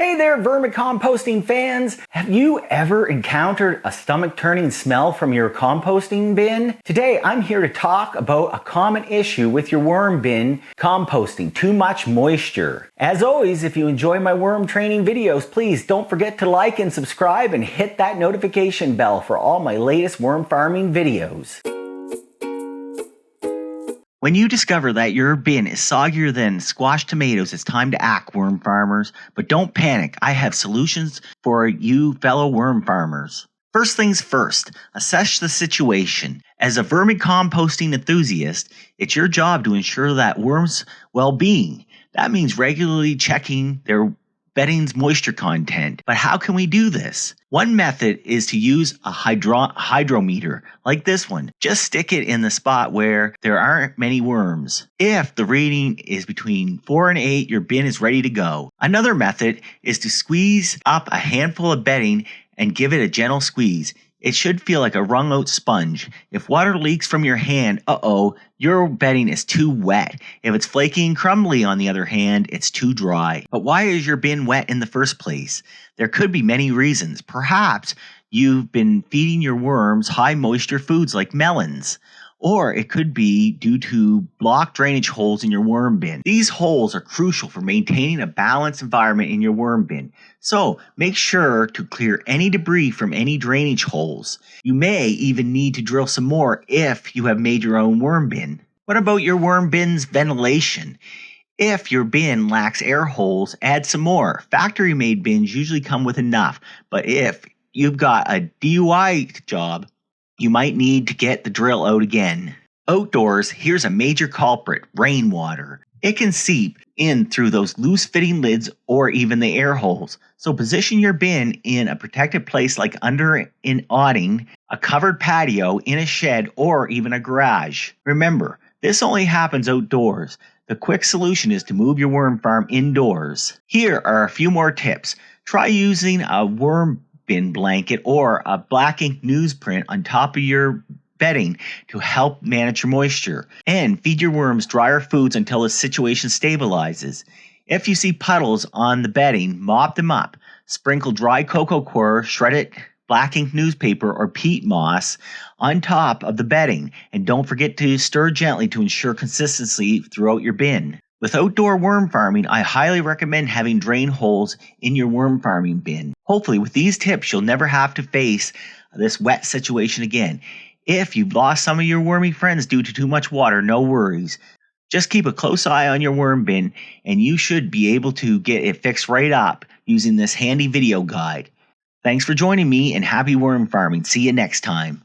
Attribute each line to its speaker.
Speaker 1: Hey there, vermicomposting fans! Have you ever encountered a stomach-turning smell from your composting bin? Today, I'm here to talk about a common issue with your worm bin composting: too much moisture. As always, if you enjoy my worm training videos, please don't forget to like and subscribe and hit that notification bell for all my latest worm farming videos.
Speaker 2: When you discover that your bin is soggier than squashed tomatoes, it's time to act, worm farmers. But don't panic, I have solutions for you fellow worm farmers. First things first, assess the situation. As a vermicomposting enthusiast, it's your job to ensure that worms' well-being. That means regularly checking their bedding's moisture content. But how can we do this? One method is to use a hydrometer like this one. Just stick it in the spot where there aren't many worms. If the reading is between 4 and 8, your bin is ready to go. Another method is to squeeze up a handful of bedding and give it a gentle squeeze. It should feel like a wrung out sponge. If water leaks from your hand, your bedding is too wet. If it's flaky and crumbly, on the other hand, it's too dry. But why is your bin wet in the first place? There could be many reasons. Perhaps you've been feeding your worms high moisture foods like melons. Or it could be due to blocked drainage holes in your worm bin. These holes are crucial for maintaining a balanced environment in your worm bin. So make sure to clear any debris from any drainage holes. You may even need to drill some more if you have made your own worm bin. What about your worm bin's ventilation? If your bin lacks air holes, add some more. Factory made bins usually come with enough, but if you've got a DIY job, you might need to get the drill out again. Outdoors, here's a major culprit: rainwater. It can seep in through those loose-fitting lids or even the air holes. So position your bin in a protected place like under an awning, a covered patio, in a shed, or even a garage. Remember, this only happens outdoors. The quick solution is to move your worm farm indoors. Here are a few more tips. Try using a worm bin blanket or a black ink newsprint on top of your bedding to help manage your moisture. And feed your worms drier foods until the situation stabilizes. If you see puddles on the bedding, mop them up. Sprinkle dry cocoa coir, shredded black ink newspaper, or peat moss on top of the bedding. And don't forget to stir gently to ensure consistency throughout your bin. With outdoor worm farming, I highly recommend having drain holes in your worm farming bin. Hopefully, with these tips, you'll never have to face this wet situation again. If you've lost some of your wormy friends due to too much water, no worries. Just keep a close eye on your worm bin, and you should be able to get it fixed right up using this handy video guide. Thanks for joining me, and happy worm farming. See you next time.